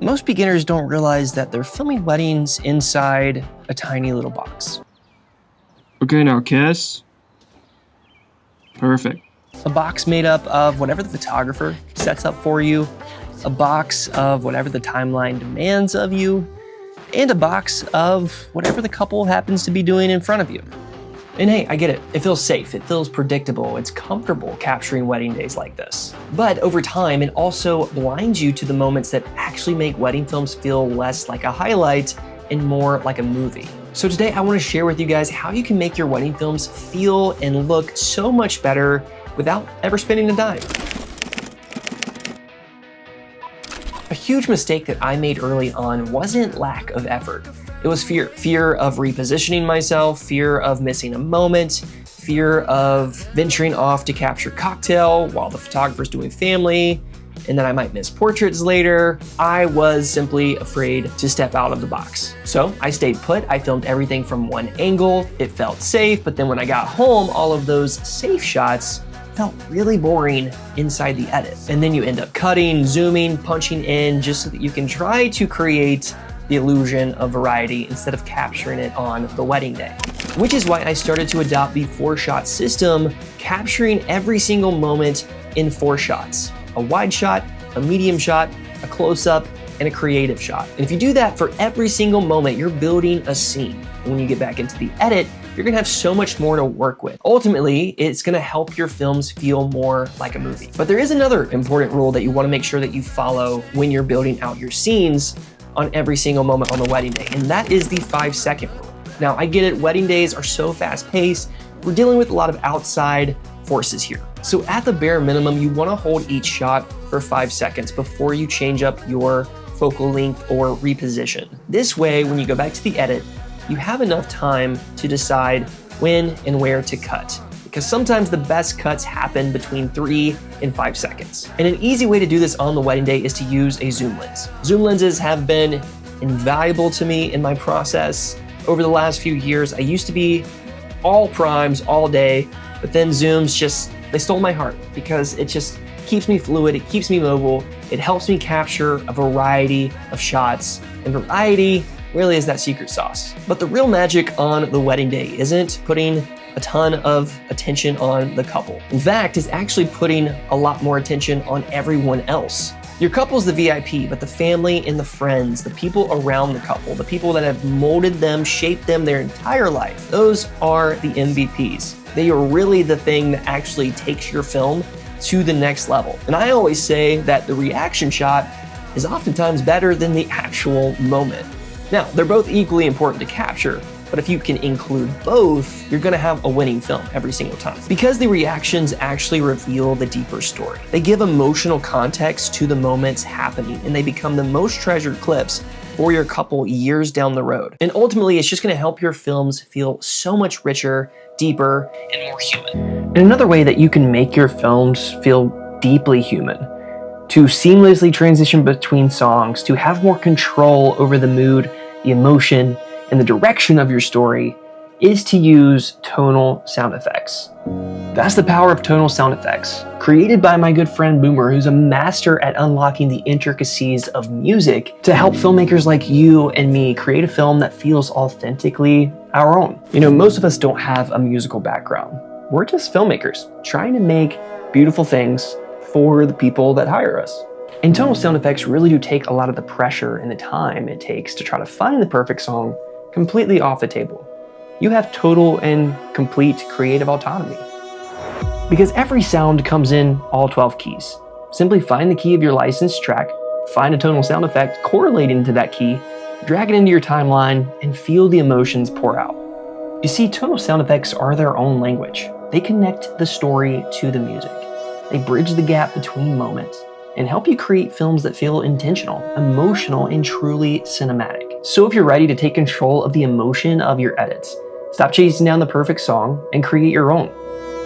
Most beginners don't realize that they're filming weddings inside a tiny little box. Okay, now kiss. Perfect. A box made up of whatever the photographer sets up for you, a box of whatever the timeline demands of you, and a box of whatever the couple happens to be doing in front of you. And hey, I get it. It feels safe. It feels predictable. It's comfortable capturing wedding days like this. But over time, it also blinds you to the moments that actually make wedding films feel less like a highlight and more like a movie. So today I want to share with you guys how you can make your wedding films feel and look so much better without ever spending a dime. A huge mistake that I made early on wasn't lack of effort. It was fear. Fear of repositioning myself, fear of missing a moment, fear of venturing off to capture cocktail while the photographer's doing family, and then I might miss portraits later. I was simply afraid to step out of the box. So I stayed put. I filmed everything from one angle. It felt safe, but then when I got home, all of those safe shots felt really boring inside the edit. And then you end up cutting, zooming, punching in just so that you can try to create the illusion of variety instead of capturing it on the wedding day. Which is why I started to adopt the 4-shot system, capturing every single moment in 4 shots. A wide shot, a medium shot, a close-up, and a creative shot. And if you do that for every single moment, you're building a scene. And when you get back into the edit, you're gonna have so much more to work with. Ultimately, it's gonna help your films feel more like a movie. But there is another important rule that you wanna make sure that you follow when you're building out your scenes on every single moment on the wedding day, and that is the 5-second rule. Now, I get it, wedding days are so fast-paced, we're dealing with a lot of outside forces here. So at the bare minimum, you wanna hold each shot for 5 seconds before you change up your focal length or reposition. This way, when you go back to the edit, you have enough time to decide when and where to cut. Because sometimes the best cuts happen between 3 and 5 seconds. And an easy way to do this on the wedding day is to use a zoom lens. Zoom lenses have been invaluable to me in my process over the last few years. I used to be all primes all day, but then zooms they stole my heart because it just keeps me fluid, it keeps me mobile, it helps me capture a variety of shots, and variety really is that secret sauce. But the real magic on the wedding day isn't putting a ton of attention on the couple. In fact, it's actually putting a lot more attention on everyone else. Your couple's the VIP, but the family and the friends, the people around the couple, the people that have molded them, shaped them their entire life, those are the MVPs. They are really the thing that actually takes your film to the next level. And I always say that the reaction shot is oftentimes better than the actual moment. Now, they're both equally important to capture, but if you can include both, you're gonna have a winning film every single time. Because the reactions actually reveal the deeper story. They give emotional context to the moments happening, and they become the most treasured clips for your couple years down the road. And ultimately, it's just gonna help your films feel so much richer, deeper, and more human. And another way that you can make your films feel deeply human, to seamlessly transition between songs, to have more control over the mood, the emotion, and the direction of your story, is to use tonal sound effects. That's the power of tonal sound effects, created by my good friend Boomer, who's a master at unlocking the intricacies of music to help filmmakers like you and me create a film that feels authentically our own. You know, most of us don't have a musical background. We're just filmmakers trying to make beautiful things for the people that hire us. And tonal sound effects really do take a lot of the pressure and the time it takes to try to find the perfect song completely off the table. You have total and complete creative autonomy. Because every sound comes in all 12 keys. Simply find the key of your licensed track, find a tonal sound effect correlating to that key, drag it into your timeline, and feel the emotions pour out. You see, tonal sound effects are their own language. They connect the story to the music. They bridge the gap between moments and help you create films that feel intentional, emotional, and truly cinematic. So if you're ready to take control of the emotion of your edits, stop chasing down the perfect song and create your own.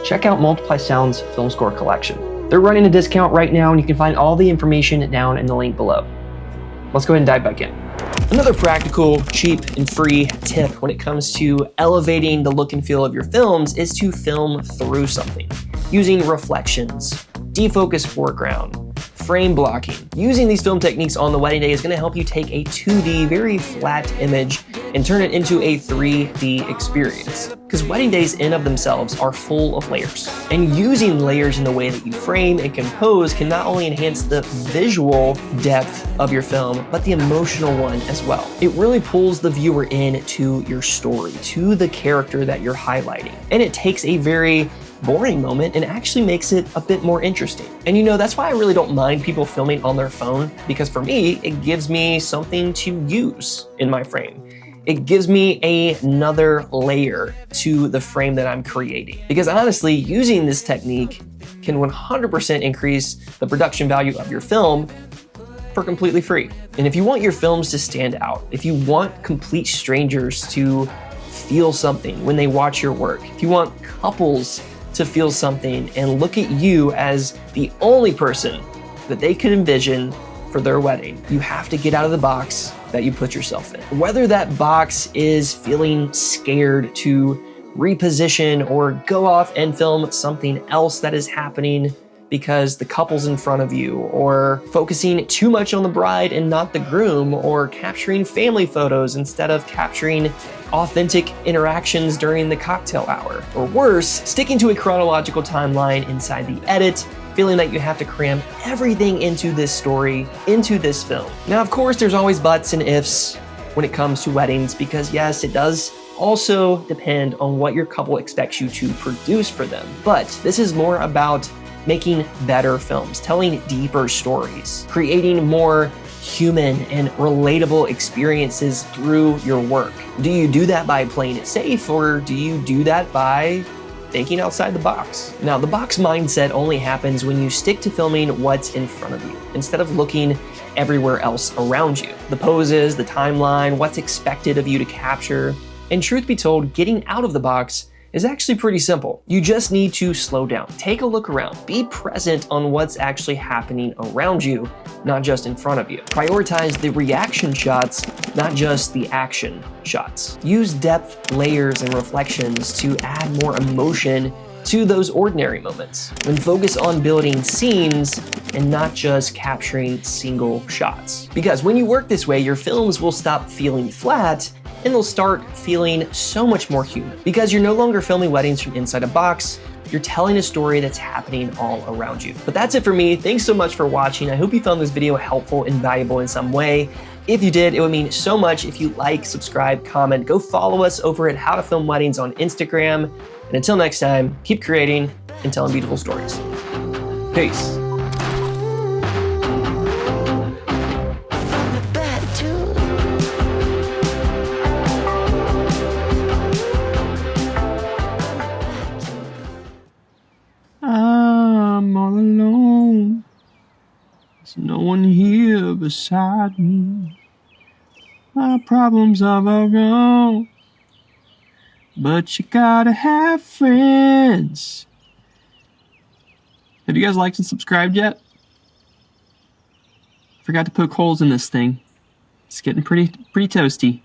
Check out Multiply Sound's film score collection. They're running a discount right now, and you can find all the information down in the link below. Let's go ahead and dive back in. Another practical, cheap, and free tip when it comes to elevating the look and feel of your films is to film through something, using reflections, defocus foreground, frame blocking. Using these film techniques on the wedding day is going to help you take a 2D, very flat image and turn it into a 3D experience. Because wedding days in of themselves are full of layers. And using layers in the way that you frame and compose can not only enhance the visual depth of your film, but the emotional one as well. It really pulls the viewer in to your story, to the character that you're highlighting. And it takes a very boring moment and actually makes it a bit more interesting. And you know, that's why I really don't mind people filming on their phone, because for me, it gives me something to use in my frame. It gives me another layer to the frame that I'm creating. Because honestly, using this technique can 100% increase the production value of your film for completely free. And if you want your films to stand out, if you want complete strangers to feel something when they watch your work, if you want couples to feel something and look at you as the only person that they could envision for their wedding, you have to get out of the box that you put yourself in. Whether that box is feeling scared to reposition or go off and film something else that is happening because the couple's in front of you, or focusing too much on the bride and not the groom, or capturing family photos instead of capturing authentic interactions during the cocktail hour, or worse, sticking to a chronological timeline inside the edit, feeling that you have to cram everything into this story, into this film. Now, of course, there's always buts and ifs when it comes to weddings, because yes, it does also depend on what your couple expects you to produce for them. But this is more about making better films, telling deeper stories, creating more human and relatable experiences through your work. Do you do that by playing it safe, or do you do that by thinking outside the box? Now, the box mindset only happens when you stick to filming what's in front of you, instead of looking everywhere else around you. The poses, the timeline, what's expected of you to capture. And truth be told, getting out of the box is actually pretty simple. You just need to slow down, take a look around, be present on what's actually happening around you, not just in front of you. Prioritize the reaction shots, not just the action shots. Use depth, layers, and reflections to add more emotion to those ordinary moments. And focus on building scenes and not just capturing single shots. Because when you work this way, your films will stop feeling flat and they'll start feeling so much more human. Because you're no longer filming weddings from inside a box, you're telling a story that's happening all around you. But that's it for me. Thanks so much for watching. I hope you found this video helpful and valuable in some way. If you did, it would mean so much if you like, subscribe, comment, go follow us over at How to Film Weddings on Instagram. And until next time, keep creating and telling beautiful stories. Peace. I'm all alone. There's no one here beside me. My problems are all gone. But you gotta have friends. Have you guys liked and subscribed yet? Forgot to poke holes in this thing. It's getting pretty toasty.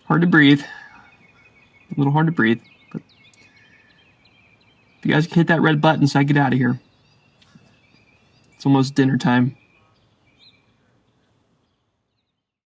Hard to breathe. A little hard to breathe. But if you guys can hit that red button so I get out of here. It's almost dinner time.